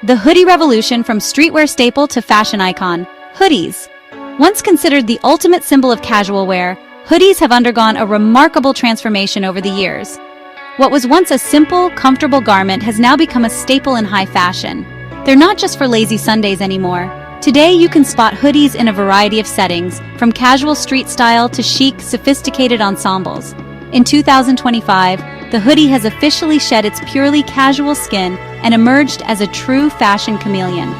The hoodie revolution from streetwear staple to fashion icon, hoodies. Once considered the ultimate symbol of casual wear, hoodies have undergone a remarkable transformation over the years. What was once a simple, comfortable garment has now become a staple in high fashion. They're not just for lazy Sundays anymore. Today you can spot hoodies in a variety of settings, from casual street style to chic, sophisticated ensembles. In 2025, the hoodie has officially shed its purely casual skin and emerged as a true fashion chameleon.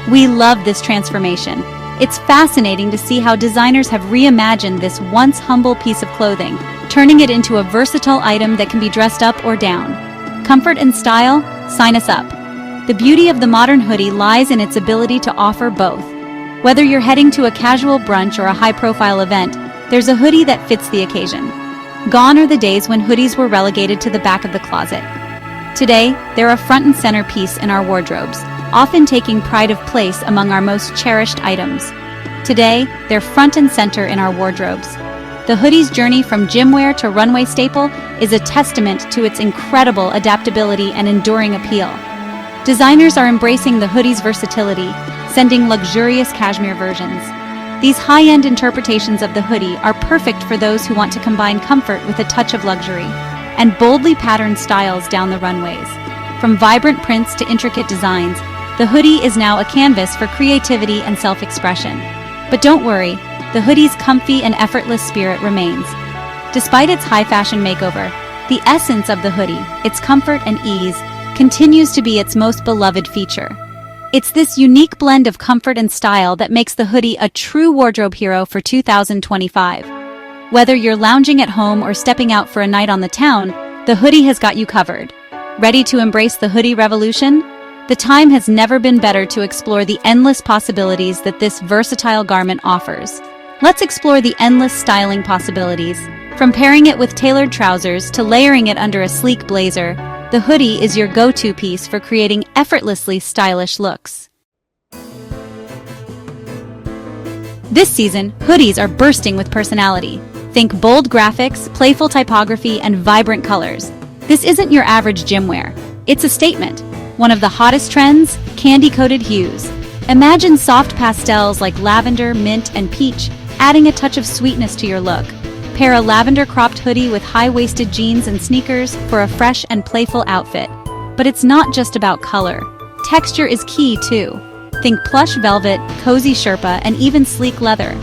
We love this transformation. It's fascinating to see how designers have reimagined this once humble piece of clothing, turning it into a versatile item that can be dressed up or down. Comfort and style? Sign us up. The beauty of the modern hoodie lies in its ability to offer both. Whether you're heading to a casual brunch or a high-profile event, there's a hoodie that fits the occasion. Gone are the days when hoodies were relegated to the back of the closet. Today, they're a front and center piece in our wardrobes, often taking pride of place among our most cherished items. Today, they're front and center in our wardrobes. The hoodie's journey from gym wear to runway staple is a testament to its incredible adaptability and enduring appeal. Designers are embracing the hoodie's versatility, sending luxurious cashmere versions. These high-end interpretations of the hoodie are perfect for those who want to combine comfort with a touch of luxury, and boldly patterned styles down the runways. From vibrant prints to intricate designs, the hoodie is now a canvas for creativity and self-expression. But don't worry, the hoodie's comfy and effortless spirit remains. Despite its high-fashion makeover, the essence of the hoodie, its comfort and ease, continues to be its most beloved feature. It's this unique blend of comfort and style that makes the hoodie a true wardrobe hero for 2025. Whether you're lounging at home or stepping out for a night on the town, the hoodie has got you covered. Ready to embrace the hoodie revolution? The time has never been better to explore the endless possibilities that this versatile garment offers. Let's explore the endless styling possibilities. From pairing it with tailored trousers to layering it under a sleek blazer, the hoodie is your go-to piece for creating effortlessly stylish looks. This season, hoodies are bursting with personality. Think bold graphics, playful typography, and vibrant colors. This isn't your average gym wear. It's a statement. One of the hottest trends, candy-coated hues. Imagine soft pastels like lavender, mint, and peach, adding a touch of sweetness to your look. Pair a lavender cropped hoodie with high-waisted jeans and sneakers for a fresh and playful outfit. But it's not just about color. Texture is key, too. Think plush velvet, cozy sherpa, and even sleek leather.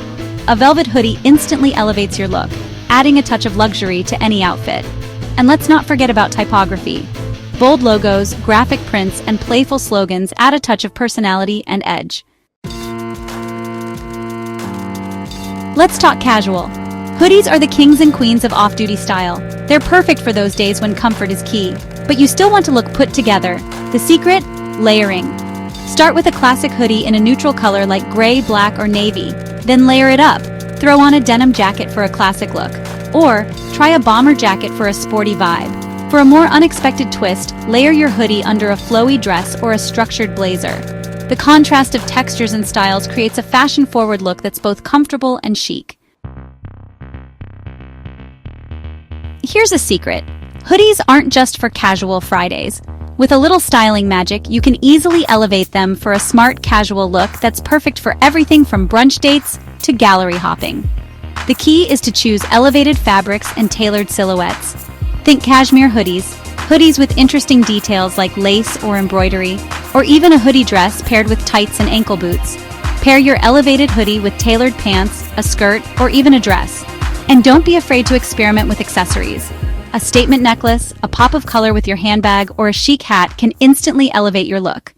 A velvet hoodie instantly elevates your look, adding a touch of luxury to any outfit. And let's not forget about typography. Bold logos, graphic prints, and playful slogans add a touch of personality and edge. Let's talk casual. Hoodies are the kings and queens of off-duty style. They're perfect for those days when comfort is key, but you still want to look put together. The secret? Layering. Start with a classic hoodie in a neutral color like gray, black, or navy. Then layer it up. Throw on a denim jacket for a classic look. Or try a bomber jacket for a sporty vibe. For a more unexpected twist, layer your hoodie under a flowy dress or a structured blazer. The contrast of textures and styles creates a fashion-forward look that's both comfortable and chic. Here's a secret. Hoodies aren't just for casual Fridays. With a little styling magic, you can easily elevate them for a smart casual look that's perfect for everything from brunch dates to gallery hopping. The key is to choose elevated fabrics and tailored silhouettes. Think cashmere hoodies, hoodies with interesting details like lace or embroidery, or even a hoodie dress paired with tights and ankle boots. Pair your elevated hoodie with tailored pants, a skirt, or even a dress. And don't be afraid to experiment with accessories. A statement necklace, a pop of color with your handbag, or a chic hat can instantly elevate your look.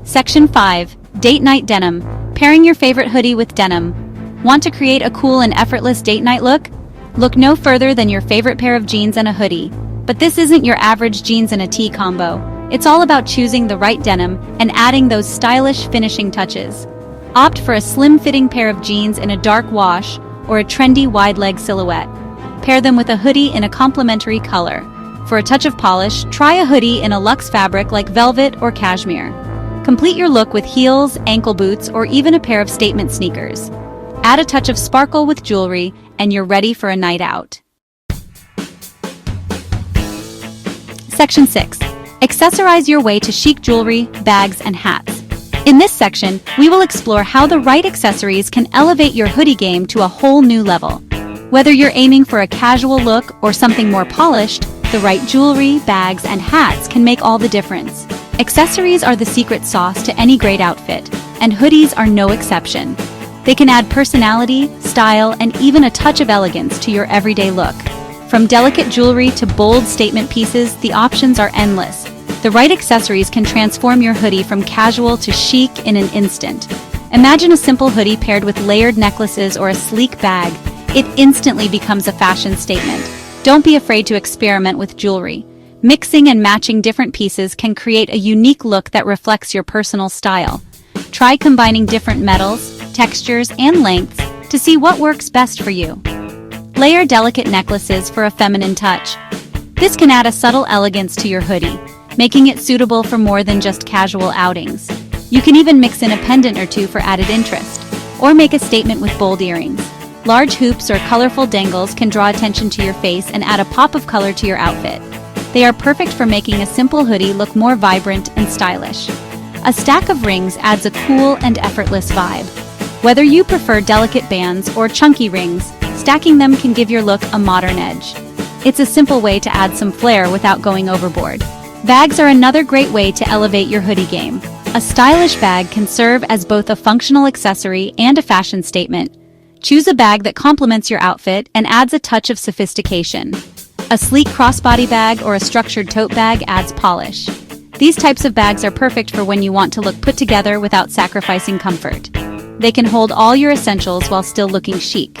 Section 5. Date Night Denim. Pairing your favorite hoodie with denim. Want to create a cool and effortless date night look? Look no further than your favorite pair of jeans and a hoodie. But this isn't your average jeans and a tee combo. It's all about choosing the right denim and adding those stylish finishing touches. Opt for a slim-fitting pair of jeans in a dark wash or a trendy wide-leg silhouette. Pair them with a hoodie in a complementary color. For a touch of polish, try a hoodie in a luxe fabric like velvet or cashmere. Complete your look with heels, ankle boots, or even a pair of statement sneakers. Add a touch of sparkle with jewelry, and you're ready for a night out. Section 6. Accessorize your way to chic jewelry, bags, and hats. In this section, we will explore how the right accessories can elevate your hoodie game to a whole new level. Whether you're aiming for a casual look or something more polished, the right jewelry, bags, and hats can make all the difference. Accessories are the secret sauce to any great outfit, and hoodies are no exception. They can add personality, style, and even a touch of elegance to your everyday look. From delicate jewelry to bold statement pieces, the options are endless. The right accessories can transform your hoodie from casual to chic in an instant. Imagine a simple hoodie paired with layered necklaces or a sleek bag. It instantly becomes a fashion statement. Don't be afraid to experiment with jewelry. Mixing and matching different pieces can create a unique look that reflects your personal style. Try combining different metals, textures, and lengths to see what works best for you. Layer delicate necklaces for a feminine touch. This can add a subtle elegance to your hoodie, making it suitable for more than just casual outings. You can even mix in a pendant or two for added interest, or make a statement with bold earrings. Large hoops or colorful dangles can draw attention to your face and add a pop of color to your outfit. They are perfect for making a simple hoodie look more vibrant and stylish. A stack of rings adds a cool and effortless vibe. Whether you prefer delicate bands or chunky rings, stacking them can give your look a modern edge. It's a simple way to add some flair without going overboard. Bags are another great way to elevate your hoodie game. A stylish bag can serve as both a functional accessory and a fashion statement. Choose a bag that complements your outfit and adds a touch of sophistication. A sleek crossbody bag or a structured tote bag adds polish. These types of bags are perfect for when you want to look put together without sacrificing comfort. They can hold all your essentials while still looking chic.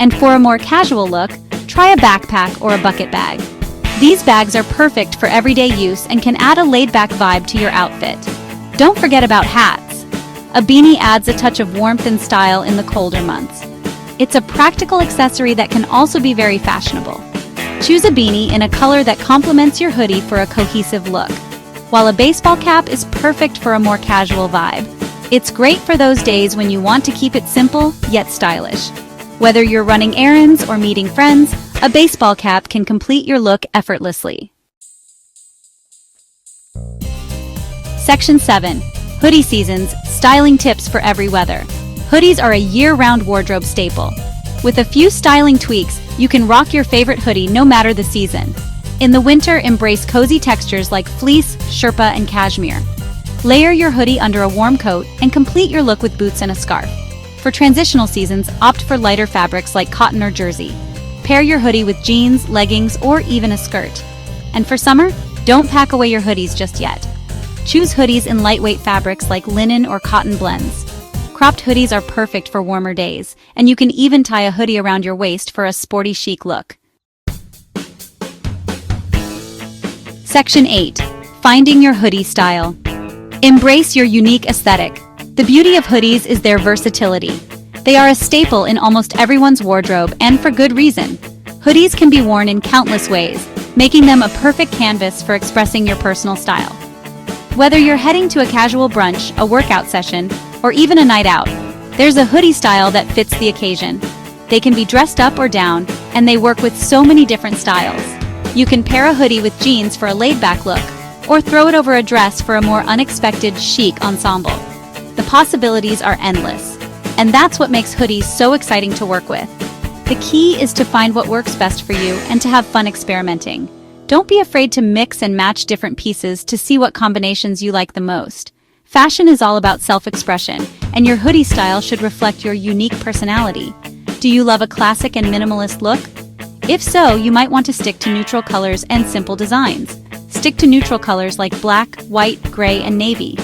And for a more casual look, try a backpack or a bucket bag. These bags are perfect for everyday use and can add a laid-back vibe to your outfit. Don't forget about hats. A beanie adds a touch of warmth and style in the colder months. It's a practical accessory that can also be very fashionable. Choose a beanie in a color that complements your hoodie for a cohesive look, while a baseball cap is perfect for a more casual vibe. It's great for those days when you want to keep it simple yet stylish. Whether you're running errands or meeting friends, a baseball cap can complete your look effortlessly. Section 7. Hoodie Seasons, Styling Tips for Every Weather. Hoodies are a year-round wardrobe staple. With a few styling tweaks, you can rock your favorite hoodie no matter the season. In the winter, embrace cozy textures like fleece, sherpa, and cashmere. Layer your hoodie under a warm coat and complete your look with boots and a scarf. For transitional seasons, opt for lighter fabrics like cotton or jersey. Pair your hoodie with jeans, leggings, or even a skirt. And for summer, don't pack away your hoodies just yet. Choose hoodies in lightweight fabrics like linen or cotton blends. Cropped hoodies are perfect for warmer days, and you can even tie a hoodie around your waist for a sporty chic look. Section 8. Finding your hoodie style. Embrace your unique aesthetic. The beauty of hoodies is their versatility. They are a staple in almost everyone's wardrobe, and for good reason. Hoodies can be worn in countless ways, making them a perfect canvas for expressing your personal style. Whether you're heading to a casual brunch, a workout session, or even a night out, there's a hoodie style that fits the occasion. They can be dressed up or down, and they work with so many different styles. You can pair a hoodie with jeans for a laid-back look, or throw it over a dress for a more unexpected, chic ensemble. The possibilities are endless, and that's what makes hoodies so exciting to work with. The key is to find what works best for you and to have fun experimenting. Don't be afraid to mix and match different pieces to see what combinations you like the most. Fashion is all about self-expression, and your hoodie style should reflect your unique personality. Do you love a classic and minimalist look? If so, you might want to stick to neutral colors and simple designs. Stick to neutral colors like black, white, gray, and navy.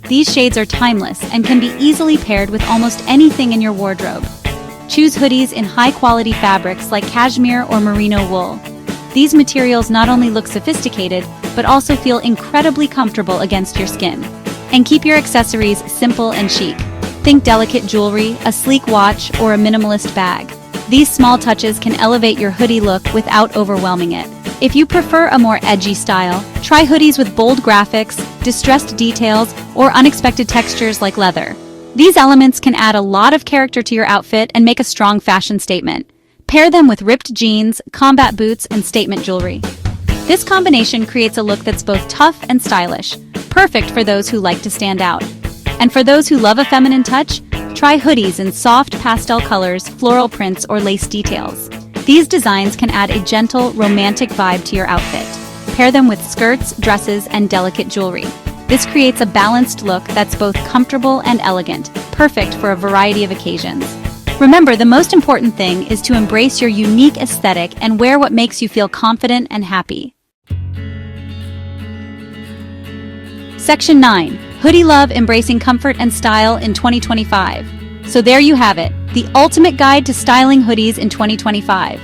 These shades are timeless and can be easily paired with almost anything in your wardrobe. Choose hoodies in high-quality fabrics like cashmere or merino wool. These materials not only look sophisticated, but also feel incredibly comfortable against your skin. And keep your accessories simple and chic. Think delicate jewelry, a sleek watch, or a minimalist bag. These small touches can elevate your hoodie look without overwhelming it. If you prefer a more edgy style, try hoodies with bold graphics, distressed details, or unexpected textures like leather. These elements can add a lot of character to your outfit and make a strong fashion statement. Pair them with ripped jeans, combat boots, and statement jewelry. This combination creates a look that's both tough and stylish, perfect for those who like to stand out. And for those who love a feminine touch, try hoodies in soft pastel colors, floral prints, or lace details. These designs can add a gentle, romantic vibe to your outfit. Pair them with skirts, dresses, and delicate jewelry. This creates a balanced look that's both comfortable and elegant, perfect for a variety of occasions. Remember, the most important thing is to embrace your unique aesthetic and wear what makes you feel confident and happy. Section 9. Hoodie Love, Embracing Comfort and Style in 2025. So there you have it, the ultimate guide to styling hoodies in 2025.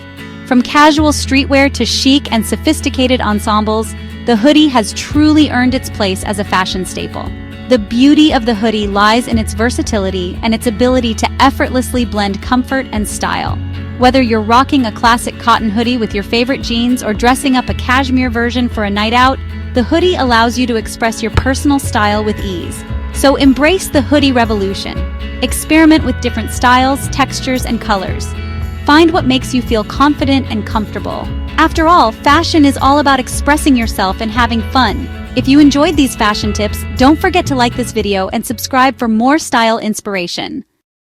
From casual streetwear to chic and sophisticated ensembles, the hoodie has truly earned its place as a fashion staple. The beauty of the hoodie lies in its versatility and its ability to effortlessly blend comfort and style. Whether you're rocking a classic cotton hoodie with your favorite jeans or dressing up a cashmere version for a night out, the hoodie allows you to express your personal style with ease. So embrace the hoodie revolution. Experiment with different styles, textures, and colors. Find what makes you feel confident and comfortable. After all, fashion is all about expressing yourself and having fun. If you enjoyed these fashion tips, don't forget to like this video and subscribe for more style inspiration.